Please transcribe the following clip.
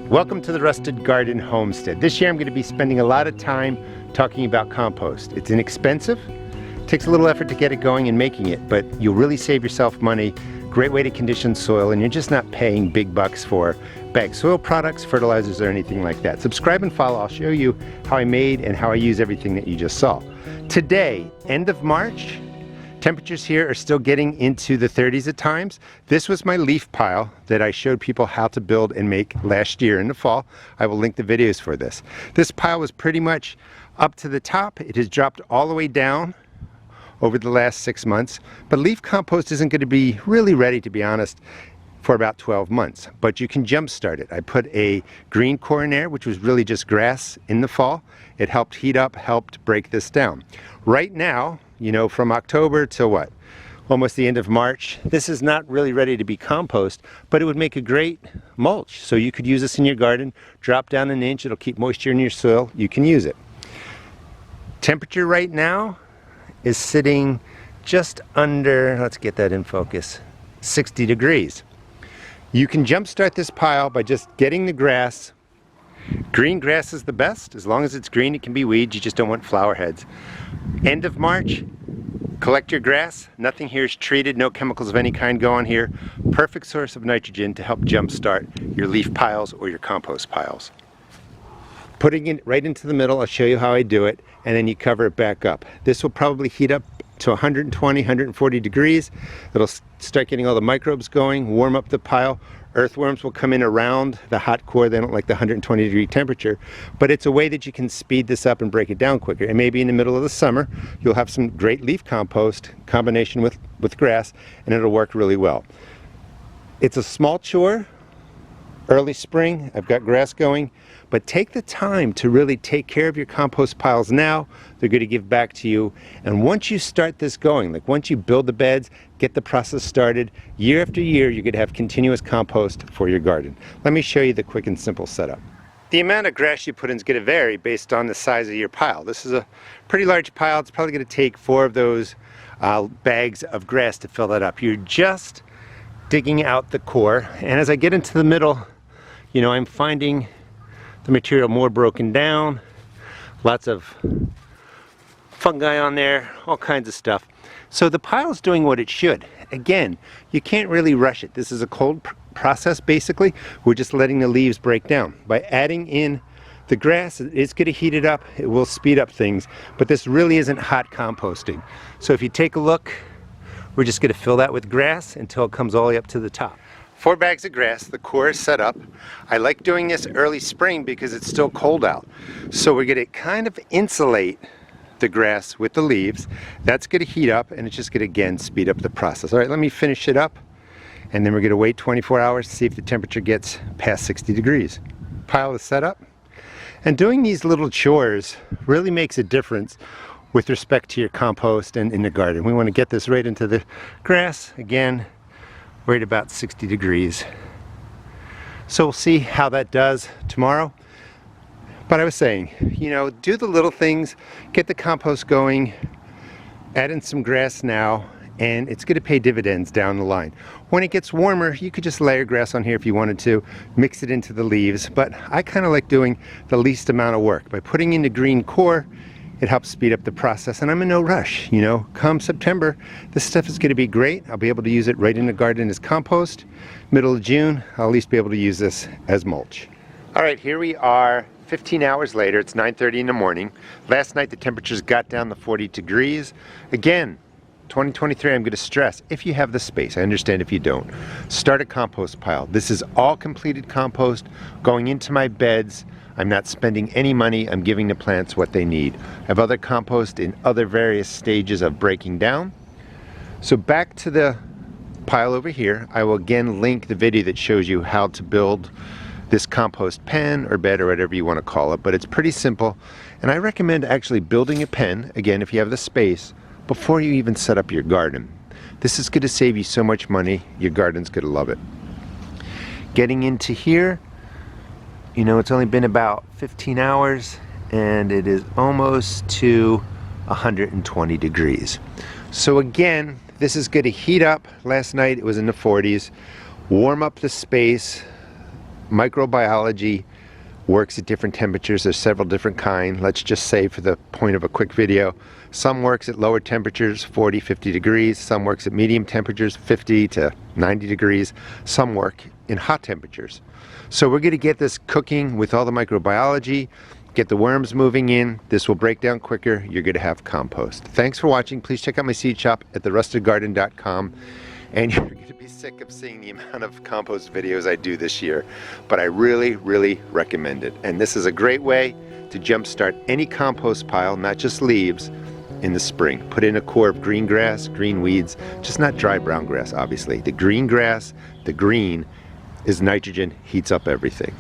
Welcome to the Rusted Garden Homestead. This year I'm going to be spending a lot of time talking about compost. It's inexpensive, takes a little effort to get it going and making it, but you'll really save yourself money. Great way to condition soil, and you're just not paying big bucks for bagged soil products, fertilizers, or anything like that. Subscribe and follow. I'll show you how I made and how I use everything that you just saw. Today, end of March, temperatures here are still getting into the 30s at times. This was my leaf pile that I showed people how to build and make last year in the fall. I will link the videos for this. This pile was pretty much up to the top. It has dropped all the way down over the last 6 months, but leaf compost isn't going to be really ready, to be honest, for about 12 months, but you can jumpstart it. I put a green core in there, which was really just grass in the fall. It helped heat up, helped break this down. Right now, you know, from October to what? Almost the end of March. This is not really ready to be compost, but it would make a great mulch. So you could use this in your garden, drop down an inch, it'll keep moisture in your soil, you can use it. Temperature right now is sitting just under, let's get that in focus, 60 degrees. You can jumpstart this pile by just getting the grass. Green grass is the best. As long as it's green, it can be weeds. You just don't want flower heads. End of March, collect your grass. Nothing here is treated. No chemicals of any kind go on here. Perfect source of nitrogen to help jumpstart your leaf piles or your compost piles. Putting it right into the middle, I'll show you how I do it, and then you cover it back up. This will probably heat up to 120, 140 degrees. It'll start getting all the microbes going, warm up the pile. Earthworms will come in around the hot core. They don't like the 120 degree temperature, but it's a way that you can speed this up and break it down quicker. And maybe in the middle of the summer, you'll have some great leaf compost combination with grass, and it'll work really well. It's a small chore. Early spring, I've got grass going, but take the time to really take care of your compost piles now. They're going to give back to you. And once you start this going, like once you build the beds, get the process started, year after year, you're going to have continuous compost for your garden. Let me show you the quick and simple setup. The amount of grass you put in is going to vary based on the size of your pile. This is a pretty large pile. It's probably going to take 4 of those bags of grass to fill that up. You're just digging out the core. And as I get into the middle, you know, I'm finding the material more broken down, lots of fungi on there, all kinds of stuff. So the pile's doing what it should. Again, you can't really rush it. This is a cold process basically. We're just letting the leaves break down. By adding in the grass, it's going to heat it up, it will speed up things, but this really isn't hot composting. So if you take a look, we're just going to fill that with grass until it comes all the way up to the top. 4 bags of grass, the core is set up. I like doing this early spring because it's still cold out. So we're going to kind of insulate the grass with the leaves. That's going to heat up, and it's just going to again speed up the process. All right, let me finish it up, and then we're going to wait 24 hours to see if the temperature gets past 60 degrees. Pile is set up, and doing these little chores really makes a difference with respect to your compost and in the garden. We want to get this right into the grass again. We're at about 60 degrees. So we'll see how that does tomorrow. But I was saying, you know, do the little things, get the compost going, add in some grass now, and it's going to pay dividends down the line. When it gets warmer, you could just layer grass on here if you wanted to, mix it into the leaves, but I kind of like doing the least amount of work. By putting in the green core, it helps speed up the process, and I'm in no rush. You know, come September, this stuff is going to be great. I'll be able to use it right in the garden as compost. Middle of June, I'll at least be able to use this as mulch. All right, here we are 15 hours later. It's 9:30 in the morning. Last night the temperatures got down to 40 degrees. Again, 2023, I'm going to stress, if you have the space, I understand if you don't, start a compost pile. This is all completed compost going into my beds. I'm not spending any money. I'm giving the plants what they need. I have other compost in other various stages of breaking down. So back to the pile over here, I will again link the video that shows you how to build this compost pen or bed or whatever you want to call it, but it's pretty simple. And I recommend actually building a pen, again, if you have the space, before you even set up your garden. This is going to save you so much money. Your garden's going to love it. Getting into here, you know, it's only been about 15 hours and it is almost to 120 degrees. So again, this is going to heat up. Last night it was in the 40s. Warm up the space. microbiology works at different temperatures. There's several different kinds. Let's just say, for the point of a quick video, some works at lower temperatures, 40, 50 degrees. Some works at medium temperatures, 50 to 90 degrees. Some work in hot temperatures. So we're going to get this cooking with all the microbiology, get the worms moving in. This will break down quicker. You're going to have compost. Thanks for watching. Please check out my seed shop at therustedgarden.com. And you're going to be sick of seeing the amount of compost videos I do this year, but I really, really recommend it. And this is a great way to jumpstart any compost pile, not just leaves, in the spring. Put in a core of green grass, green weeds, just not dry brown grass, obviously. The green grass, the green, is nitrogen, heats up everything.